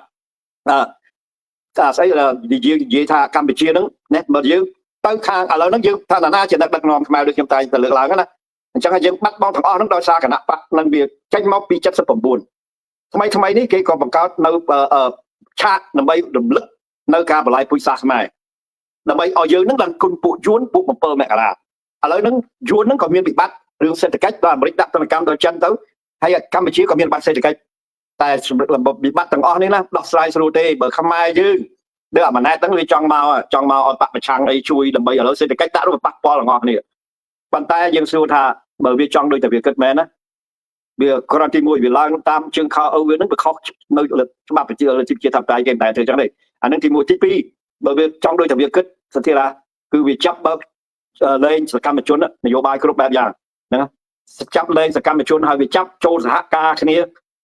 ស្អីនិយាយថាកម្ពុជាហ្នឹងណាបើយើងទៅខាងឥឡូវហ្នឹងយើងថាណាជាដឹកនាំខ្មែរដូចខ្ញុំតែទៅលើកឡើងណាអញ្ចឹងយើងបាត់បង់ទាំងអស់ហ្នឹងដោយសារគណៈបកនឹងវាចេញមកពី79ថ្មីនេះគេក៏បង្កើតនៅឆាកដើម្បីរំលឹកនៅការបលាយពូជសាសន៍ខ្មែរដើម្បីឲ្យយើងនឹងឡើងគុណពួកយួនពួក7មករាឥឡូវហ្នឹងយួនហ្នឹងក៏មានវិបត្តិរឿងសេដ្ឋកិច្ចដល់អាមេរិកដាក់ទណ្ឌកម្មដល់ចិនទៅហើយកម្ពុជាក៏មានវិបត្តិសេដ្ឋកិច្ចតែវិបត្តិទាំងអស់នេះណាដោះស្រាយស្រួលទេបើខ្មែរយើងដូចអាម៉ាណែតហ្នឹងវាចង់មកឲ្យបកប្រឆាំងអីជួយដើម្បីឥឡូវសេដ្ឋកិច្ចដាក់រួមប៉ះពាល់ទាំងអស់គ្នាប៉ុន្តែយើងសួរថាបើវាចង់ដូចតែវាគិតមែនណាវាគ្រាន់ទី1វាឡើងតាមជើងខោអូវានឹងវាខុសនៅច្បាប់ប្រជាធិបតេយ្យគេតែធ្វើចឹងទេអានឹងទី1ទី2បើវាចង់ដូចតែវាគិតសធារាគឺវាចាប់បើលេងសកម្មជននយោបាយគ្រប់បែបយ៉ាងហ្នឹងចាប់លេងសកម្មជនហើយវាចាប់ចូលសហការគ្នា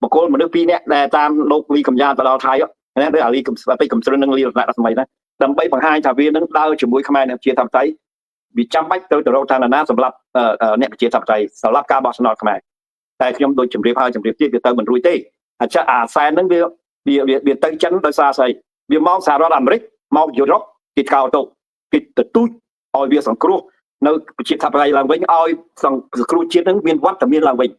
បុគ្គលមនុស្ស2នាក់ដែលតាមលោកលីកំយ៉ាទៅដល់ថៃណាដូចអាលីកំស្រីកំស្រិននឹងលីរតនៈរដ្ឋថ្មីណាដើម្បីបង្ហាញថាវានឹងដើរជាមួយខ្មែរនៅប្រជាធិបតេយ្យវាចាំបាច់ទៅរកឋានណាសម្រាប់អ្នកប្រជាធិបតេយ្យសម្រាប់ការបោះឆ្នោតខ្មែរតែខ្ញុំដូចជម្រាបហើយជម្រាបទៀតវាទៅមិនរួចទេអញ្ចឹងអាសែនហ្នឹងវាទៅចិនដោយសារស្អីវាមកសហរដ្ឋអាមេរិកមកយុរ៉ុបគេកោតគេទទូចឲ្យវាសង្គ្រោះនៅប្រជាធិបតេយ្យឡើងវិញឲ្យសង្គ្រោះជាតិហ្នឹងមានវត្តមានឡើងវិញ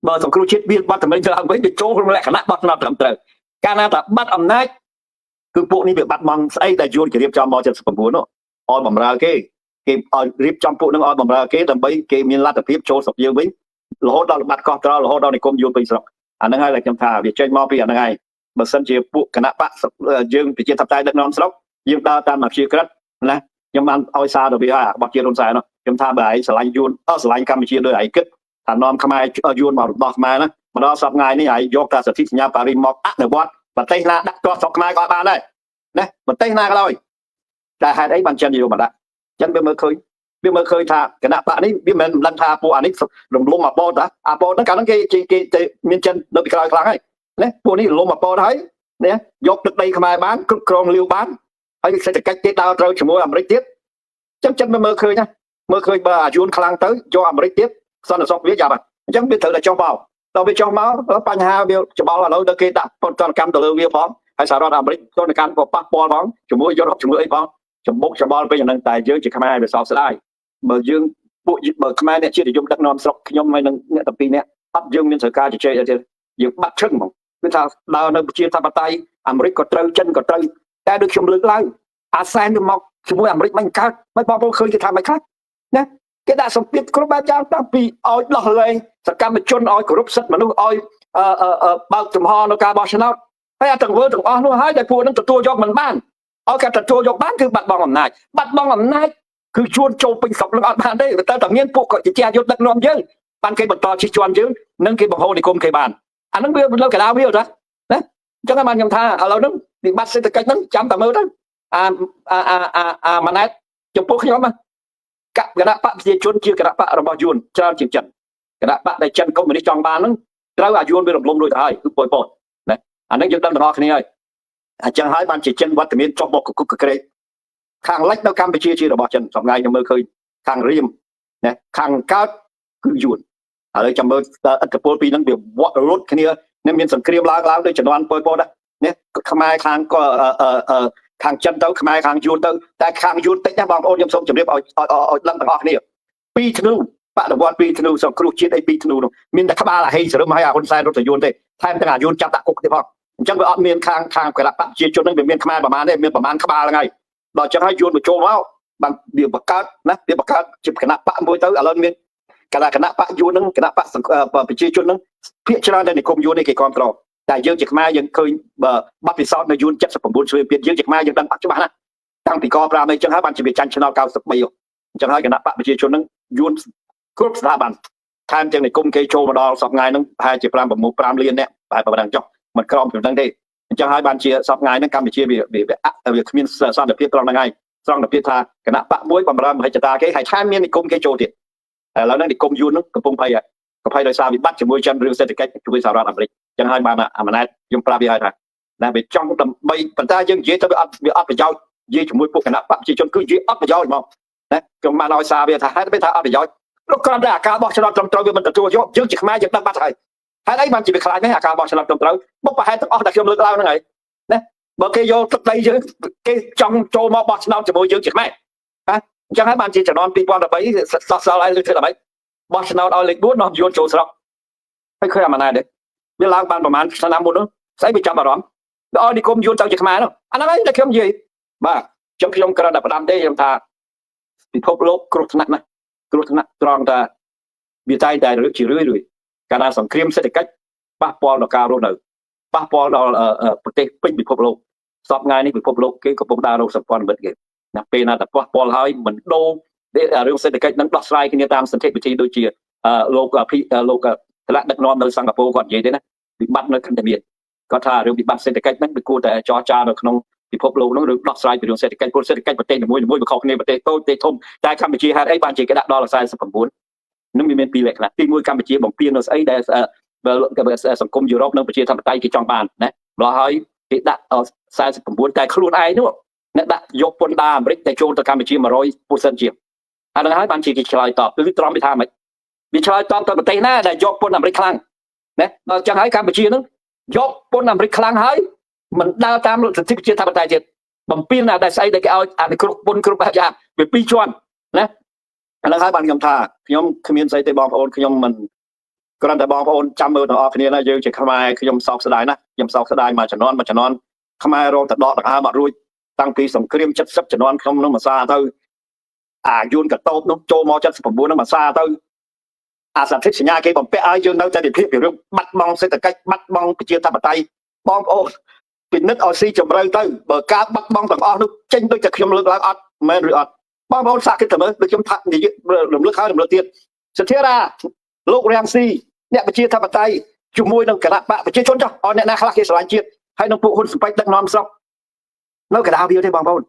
បើសង្គ្រោះជាតិមានវត្តមានឡើងវិញវាចូលក្នុងលក្ខណៈបោះឆ្នោតត្រឹមត្រូវកាលណាតែបាត់អំណាចគឺពួកនេះវាបាត់បង់ស្អីដែលយួនគេរៀបចំមក79នោះឲ្យបំរើគេឲ្យរៀបចំពួកនឹងឲ្យបំរើគេដើម្បីគេមានលទ្ធភាពចូលស្រុកយើងវិញរហូតដល់បាត់កោះត្រល់រហូតដល់និគមយួនពេញស្រុកអាហ្នឹងហើយដែលខ្ញុំថាវាចេញមកពីអាហ្នឹងហើយបើសិនជាពួកគណៈបកយើងប្រជាធិបតេយ្យដឹកនាំស្រុក យើងដើរតាមអាព្យាក្រឹតណាខ្ញុំបានឲ្យសារទៅវាហើយរបស់ជារុនសែនខ្ញុំថាបើឯងស្រឡាញ់យួនស្រឡាញ់កម្ពុជាដោយឯងគិតថានាំខ្មែរយួនមករំដោះខ្មែរណាមកដល់សប្តាហ៍ថ្ងៃនេះឯងយកតែសិទ្ធិសញ្ញាប៉ារីសមកអនុវត្តប្រទេសណាដាក់ទាស់ស្រុកខ្មែរក៏បានដែរណាប្រទេសណាក៏ដោយតែហេតុអីបានចិនយកមកដាក់អញ្ចឹងវាមើលឃើញថាគណៈបកនេះវាមិនមែនដឹងថាពួកអានេះរំលំអាប៉ោតអាប៉ោតហ្នឹងកាលហ្នឹងគេមានចិននៅពីក្រោយខ្លាំងហើយណាពួកនេះរំលំអាប៉ោតហើយណាយកទឹកដីខ្មែរបានគ្រប់គ្រងលាវបានហើយសេដ្ឋកិច្ចគេដើរត្រូវជាមួយអាមេរិកទៀតអញ្ចឹងចិនវាមើលឃើញណាមើលឃើញបើអាយួនខ្លាំងទៅយកអាមេរិកទៀតសន្តិសុខវាយ៉ាប់ហើយអញ្ចឹងវាត្រូវតែចុះមកដល់វាចុះមកបញ្ហាវាច្បល់ឥឡូវដល់គេដាក់បទកម្មទៅលើវាផងហើយសហរដ្ឋអាមេរិកទនកម្មក៏ប៉ះពាល់ផងជាមួយយុរ៉ុបជាមួយអីផងច្បល់ពេញអាហ្នឹងតែយើងជាខ្មែរវាសោកស្ដាយបើយើងពួកបើខ្មែរអ្នកជាតិនិយមដឹកនាំស្រុកខ្ញុំហើយនឹងអ្នកទាំងពីរនាក់អត់យើងមានត្រូវការជជែកទៀតយើងបាត់ឈឹងហ្មងគឺថាដើរនៅប្រជាធិបតេយ្យអាមេរិកក៏ត្រូវចិនក៏ត្រូវតែដូចខ្ញុំលើកឡើងអាសែនវាមកជាមួយអាមេរិកមិនកើតមិនបងប្អូនឃើញគេថាមិនខ្លះណាគេដាក់សម្ពាធគ្រប់បែបយ៉ាងតាំងពីឲ្យដោះលែងសកម្មជនឲ្យគោរពសិទ្ធិមនុស្សឲ្យបើកចំហនៅការបោះឆ្នោតហើយអាទាំងវើទាំងអស់នោះហើយតែពួកនឹងទទួលយកមិនបានឲ្យគេទទួលយកបានគឺបាត់បង់អំណាចគឺជួនចូលពេញស្រុកនឹងអត់បានទេតែមានពួកជាយុទ្ធដឹកនាំយើងបានគេបន្តជិះជាន់យើងនិងគេបង្ហូរនិគមគេបានអាហ្នឹងវាលើកដាវាណាអញ្ចឹងបានខ្ញុំថាឥឡូវហ្នឹងវិបត្តិសេដ្ឋកិច្ចហ្នឹងចាំតែមើលទៅម៉ាណែតចំពោះខ្ញុំគណៈបកប្រជាជនជាគណៈបករបស់យួនច្រើនជាងចិនគណៈបកដែលចិនកុម្មុយនីសចង់បានហ្នឹងត្រូវអាយួនវារំលំរួចទៅហើយគឺប៉ុលពតណាអាហ្នឹងយើងដឹងទាំងអស់គ្នាហើយអញ្ចឹងហើយបានជាចិនវត្តមានចុះមកកគុកកក្រែកខាងលិចនៅកម្ពុជាជារបស់ចិនសម្ងាយខ្ញុំមើលឃើញខាងរៀមណាខាងកើតគឺយួនឥឡូវចាំមើលឥទ្ធិពលពីហ្នឹងវាវត្តរត់គ្នានឹងមានសង្គ្រាមឡើងដោយជំនាន់ប៉ុលពតណាខ្មែរខាងក៏ខាងចិនទៅខ្មែរខាងយួនទៅតែខាងយួនតិចណាបងប្អូនខ្ញុំសូមជម្រាបឲ្យដឹងទាំងអស់គ្នាពីធ្នូបដិវត្តពីធ្នូសង្គ្រោះជាតិអីពីធ្នូនោះមានតែក្បាលអាហេសរឹមហើយអាហ៊ុនសែនរត់ទៅយួនទេថែមទាំងអាយួនចាប់ដាក់គុកទៀតផងអញ្ចឹងវាអត់មានខាងគណៈបកប្រជាជននឹងវាមានខ្មែរប្រមាណទេមានប្រមាណក្បាលហ្នឹងហើយដល់អញ្ចឹងហើយយួនបញ្ចូលមកបានវាបង្កើតណាវាបង្កើតជាគណៈបកមួយទៅឥឡូវមានគណៈបកយួនហ្នឹងគណៈបកប្រជាជនហ្នឹងភាគច្រើនតែនិគមយួននេះគេគ្រប់គ្រងតែយើងជាខ្មែរយើងឃើញបទពិសោធន៍នៅយួន79ជ្រាបទៀតយើងជាខ្មែរយើងដឹងអត់ច្បាស់ណាតាំងពីក5អីចឹងហើយបានជាវាចាញ់ឆ្នោត93អញ្ចឹងហើយគណៈបកប្រជាជនហ្នឹងយួនគ្រប់ស្ថាប័នថែមទាំងនិគមគេចូលមកដល់សប្តាហ៍ហ្នឹងប្រហែលជា5លាននាក់ប្រហែលប៉ុណ្ណឹងចុះមិនក្រំពីហ្នឹងទេអញ្ចឹងហើយបានជាសប្តាហ៍ហ្នឹងកម្ពុជាវាគ្មានសន្តិភាពត្រង់ហ្នឹងហើយត្រង់តែភាពថាគណៈបកមួយបំរើមហិច្ឆតាគេហើយថែមមាននិគមគេចូលទៀតឥឡូវហ្នឹងនិគមយួនហ្នឹងកំពុងភ័យដោយសារវិបត្តិជាមួយចិនរឿងសេដ្ឋកិច្ចជាមួយសហរដ្ឋអាមេរិកអញ្ចឹងហើយបានអាម៉ាណែតខ្ញុំប្រាប់វាហើយថាណាវាចង់ដើម្បីប៉ុន្តែយើងនិយាយទៅវាអត់ប្រយោជន៍និយាយជាមួយពួកគណៈបកប្រជាជនគឺនិយាយអត់ប្រយោជន៍ហ្មងណាខ្ញុំបានឲ្យសារវាថាហេតុវាថាអត់ប្រយោជន៍ព្រោះគ្រាន់តែអាការបោះឆ្នោតត្រឹមត្រូវវាមិនទទួលយកយើងជាខ្មែរយើងដឹងបាត់ហើយហេតុអីបានជាវាខ្លាចនេះអាការបោះឆ្នោតត្រឹមត្រូវបុកប្រហែលទាំងអស់តែខ្ញុំលើកឡើងហ្នឹងហើយណាបើគេយកទឹកដីយើងគេចង់ចូលមកបោះឆ្នោតជាមួយយើងជាខ្មែរណាអញ្ចឹងហើយបានជាចំនួន2013សោះសល់ឲ្យលើកធ្វើដើម្បីបោះឆ្នោតឲ្យលេខ4នាំយួនចូលស្រុកហើយឃើញអាម៉ាណែតទេវាឡើងបានប្រហែលឆ្នាំមុននោះស្អីវាចាប់អារម្មណ៍ដល់និគមយួនទៅជាខ្មែរនោះអាហ្នឹងហើយតែខ្ញុំនិយាយបាទចឹងខ្ញុំគ្រាន់តែផ្ដាំទេខ្ញុំថាពិភពលោកគ្រោះថ្នាក់ណាស់គ្រោះថ្នាក់ត្រង់ថាវាតែងតែរឿងជារឿយកាលណាសង្គ្រាមសេដ្ឋកិច្ចប៉ះពាល់ដល់ការរស់នៅប៉ះពាល់ដល់ប្រទេសពេញពិភពលោកសពថ្ងៃនេះពិភពលោកគេកំពុងដើររកសម្ព័ន្ធមិត្តគេណាពេលណាតែប៉ះពាល់ហើយមិនដូររឿងសេដ្ឋកិច្ចនឹងដោះស្រាយគ្នាតាមសន្តិវិធីដូចជាលោកថ្នាក់ដឹកនាំនៅសិង្ហបុរីគាត់និយាយទេណាវិបត្តិនៅខណ្ឌមានគាត់ថារឿងវិបត្តិសេដ្ឋកិច្ចហ្នឹងវាគួរតែចរចានៅក្នុងពិភពលោកហ្នឹងឬដោះស្រាយពីរឿងសេដ្ឋកិច្ចពលសេដ្ឋកិច្ចប្រទេសនីមួយៗវាខុសគ្នាប្រទេសតូចប្រទេសធំតែកម្ពុជាហេតុអីបានជាគេដាក់ដល់49នឹងមានពីរលក្ខណៈទី1កម្ពុជាបំពេញនៅស្អីដែលសង្គមយុរ៉ុបនិងប្រជាធិបតេយ្យគេចង់បានណាម្ល៉េះហើយគេដាក់49តែខ្លួនឯងនោះអ្នកដាក់យកពន្ធដារអាមេរិកតែចូលទៅកម្ពុជា100%ជាងអានឹងហើយបានជាគេឆ្លើយតបគឺត្រង់វាថាម៉េចវាឆ្លើយតបទៅប្រទេសណាដែលយកពន្ធអាមេរិកខ្លាំងណាដល់ចឹងហើយកម្ពុជានឹងយកពន្ធអាមេរិកខ្លាំងហើយមិនដើរតាមសិទ្ធិប្រជាធិបតេយ្យទៀតបំពេញតែស្អីដែលគេឲ្យអានេះគ្រប់ពន្ធគ្រប់បែបយ៉ាងវាពីរជាន់ណាអានឹងហើយបានខ្ញុំថាខ្ញុំគ្មានស្អីទេបងប្អូនខ្ញុំមិនគ្រាន់តែបងប្អូនចាំមើលទាំងអស់គ្នាណាយើងជាខ្មែរខ្ញុំសោកស្ដាយណាខ្ញុំសោកស្ដាយមួយជំនាន់ខ្មែររងតែដកដង្ហើមអត់រួចតាំងពីសង្គ្រាម70ជំនាន់ខ្ញុំនឹងភាសាទៅអាយួនកតោបនោះចូលមក79នឹងភាសាទៅអាសន្ធិសញ្ញាគេបំពាក់ឲ្យយើងនៅតែវិភាគពីរឿងបាត់បង់សេដ្ឋកិច្ចបាត់បង់ប្រជាធិបតេយ្យបងប្អូន ពិនិត្យឲ្យស៊ីជម្រៅទៅបើការបាត់បង់ទាំងអស់នោះចេញដូចតែខ្ញុំលើកឡើងអត់មែនឬអត់បងប្អូនសាកគិតទៅមើលដូចខ្ញុំថានិយាយរំលឹកហើយរំលឹកទៀតសធារាលោករាំងស៊ីអ្នកប្រជាធិបតេយ្យជាមួយនឹងគណៈបកប្រជាជនចុះឲ្យអ្នកណាខ្លះគេស្រឡាញ់ជាតិហើយនឹងពួកហ៊ុនស៊ុបិចដឹកនាំស្រុកនៅកណ្ដាលវាទេបងប្អូន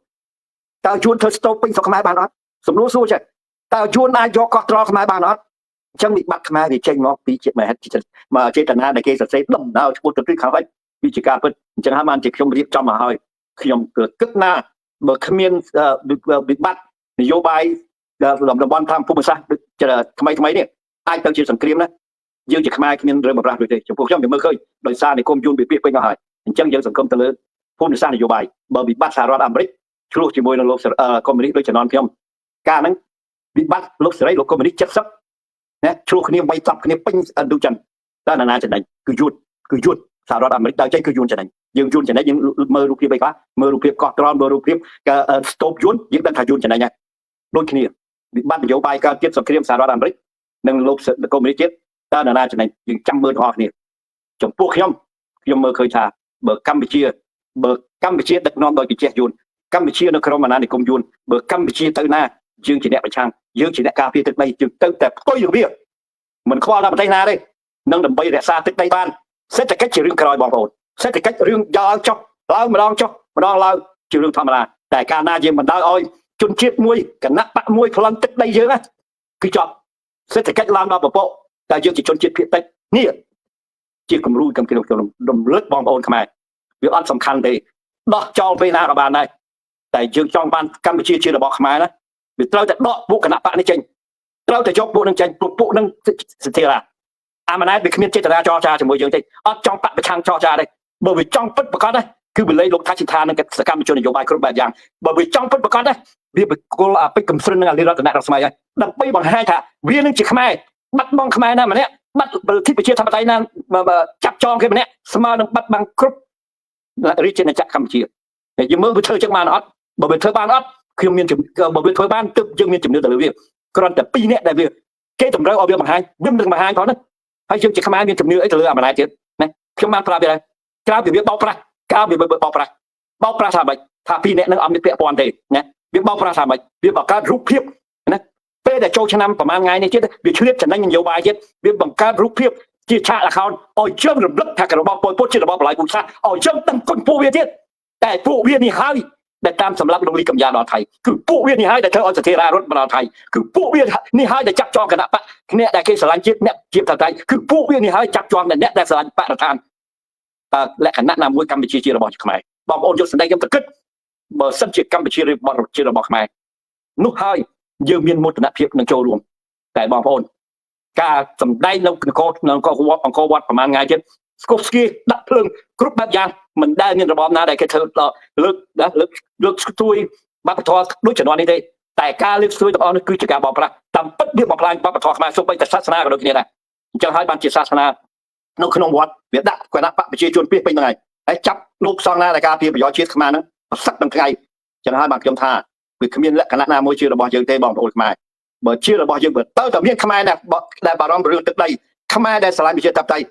តើជួនធ្វើស្ទូបពេញស្រុកខ្មែរបានអត់សំណួរសួរចេះតើជួនអាចយកកោះត្រល់ខ្មែរបានអត់អញ្ចឹងវិបត្តិខ្មែរវាចេញមកពីជាតិមហិតមកចេតនាដែលគេសរសេរដំណើរឈ្មោះទៅពីខាងលិចវិជាការពិតអញ្ចឹងហើយបានជាខ្ញុំរៀបចំមកហើយខ្ញុំគឺគិតណាបើគ្មានវិបត្តិនយោបាយតំបន់តាមភូមិសាស្ត្រថ្មីនេះអាចទៅជាសង្គ្រាមណាយើងជាខ្មែរគ្មានរឿងបម្រាស់ដូចទេចំពោះខ្ញុំមើលឃើញដោយសារនិគមយួនពីពេញមកហើយអញ្ចឹងយើងសង្កឹមទៅលើភូមិសាស្ត្រនយោបាយបើវិបត្តិសហរដ្ឋអាមេរិកឆ្លោះជាមួយនឹងលោកកុម្មុយនីសដូចជំនាន់ខ្ញុំការហ្នឹងវិបត្តិលោកសេរីលោកកុម្មុយនីស70ណាឆ្លោះគ្នាវាយតប់គ្នាពេញឥណ្ឌូចិនតើណាចំណេញគឺយួនសហរដ្ឋអាមេរិកតើចេញគឺយួនចំណេញយើងយួនចំណេញយើងមើលរូបភាពអីខ្លះមើលរូបភាពកោះត្រល់មើលរូបភាពស្ទូបយួនយើងដឹងថាយួនចំណេញហើយដូចគ្នាវិបត្តិនយោបាយកើតទៀតសង្គ្រាមសហរដ្ឋអាមេរិកនិងលោកកុម្មុយនីសទៀតតើណាចំណេញយើងចាំមើលទាំងអស់គ្នាចំពោះខ្ញុំមើលឃើញថាបើកម្ពុជាដឹកនាំដោយប្រជាយួនកម្ពុជានៅក្រោមអាណានិគមយួនបើកម្ពុជាទៅណាយើងជាអ្នកប្រឆាំងយើងជាអ្នកការពារទឹកដីយើងទៅតែផ្ទុយនឹងវាមិនខ្វល់ដល់ប្រទេសណាទេនឹងដើម្បីរក្សាទឹកដីបានសេដ្ឋកិច្ចជារឿងក្រោយបងប្អូនសេដ្ឋកិច្ចរឿងយ៉ាងចុះឡើងម្ដងចុះម្ដងឡើងជារឿងធម្មតាតែកាលណាយើងមិនដល់ឲ្យជនជាតិមួយគណៈបកមួយប្លន់ទឹកដីយើងណាគឺចប់សេដ្ឋកិច្ចឡើងដល់ពពកតែយើងជាជនជាតិភាគតិចនេះជាគំរូកំខ្ញុំរំលឹកបងប្អូនខ្មែរវាអត់សំខាន់ទេដោះចោលពេលណាក៏បានដែរតែយើងចង់បានកម្ពុជាជារបស់ខ្មែរណាវាត្រូវតែដកពួកគណៈបកនេះចេញត្រូវតែយកពួកនឹងចេញពួកនឹងសធារាអាម៉ាណែតវាគ្មានចេតនាចរចាជាមួយយើងទេអត់ចង់បកប្រឆាំងចរចាទេបើវាចង់ពិតប្រកបណាគឺវាលេខលោកថាសិដ្ឋានឹងសកម្មជននយោបាយគ្រប់បែបយ៉ាងបើវាចង់ពិតប្រកបណាវាបកលអាពេជ្រកំស្រិននឹងអាលីរតនៈរស្មីហើយដើម្បីបង្ហាញថាវានឹងជាខ្មែរបាត់បង់ខ្មែរណាម្នាក់បាត់ប្រទេសប្រជាធិបតេយ្យណាចាប់ចងគេម្នាក់ស្មើនឹងបាត់បង់គ្រប់រាជាណាចក្រកម្ពុជាតែយើងមើលវាធ្វើចឹងបានអត់បើវាធ្វើបានអត់ខ្ញុំមានបើវាធ្វើបានទើបយើងមានជំនឿទៅលើវាគ្រាន់តែ2នាក់ដែលវាគេតម្រូវឲ្យវាបង្ហាញវាមិនបង្ហាញផងណាហើយយើងជាខ្មែរមានជំនឿអីទៅលើអាម៉ាណែតទៀតណាខ្ញុំបានប្រាប់វាដែរក្រៅពីវាបោកប្រាស់ថាម៉េចថា2នាក់នឹងអត់មានពាក់ព័ន្ធទេណាវាបោកប្រាស់ថាម៉េចវាបង្កើតរូបភាពណាពេលដែលចូលឆ្នាំប្រហែលថ្ងៃនេះទៀតវាឆ្លៀតចំណេញនយោបាយទៀតវាបង្កើតរូបភាពជាឆាកល្ខោនឲ្យយើងរំលឹកថារបបប៉ុលពតជារបបបល្ល័យពូជសាសន៍ឲ្យយើងដឹងគុណពួកវាទៀតតែពួកវានេះហើយដែលតាមសម្រាប់លោកលីកំយ៉ាដល់ថៃគឺពួកវានេះហើយដែលធ្វើឲ្យសធារារត់មកដល់ថៃគឺពួកវានេះហើយដែលចាប់ចងគណៈបកអ្នកដែលគេស្រឡាញ់ជាតិអ្នកជាបតៃគឺពួកវានេះហើយចាប់ចងអ្នកដែលស្រឡាញ់បរិស្ថានលក្ខណៈណាមួយកម្ពុជាជារបស់ខ្មែរបងប្អូនយកសម្ដីខ្ញុំទៅគិតបើសិនជាកម្ពុជាជារបស់ខ្មែរនោះហើយយើងមានមោទនភាពនឹងចូលរួមតែបងប្អូនការសម្ដែងនៅអង្គរវត្តប្រហែលថ្ងៃទៀតស្គប់ស្គីដាក់ភ្លើងគ្រប់បែបយ៉ាងមិនដែលមានរបបណាដែលគេធ្វើលើកស្ទួយបព្វធម៌ដូចជំនាន់នេះទេតែការលើកស្ទួយទាំងអស់នេះគឺជាការបោកប្រាស់តាមពិតវាបំផ្លាញបព្វធម៌ខ្មែរសូម្បីតែសាសនាក៏ដូចគ្នាដែរអញ្ចឹងហើយបានជាសាសនានៅក្នុងវត្តវាដាក់គណៈបកប្រជាជនពេញហ្នឹងហើយចាប់លោកសង្ឃណាដែលការពារប្រយោជន៍ជាតិខ្មែរហ្នឹងប្រសឹកទាំងថ្ងៃអញ្ចឹងហើយបានខ្ញុំថាវាគ្មានលក្ខណៈណាមួយជារបស់យើងទេបងប្អូនខ្មែរបើជារបស់យើងបើទៅតែមានខ្មែរដែលបារម្ភរឿងទឹកដីខ្មែរដែលស្រឡាញ់ប្រជាធិបតេយ្យ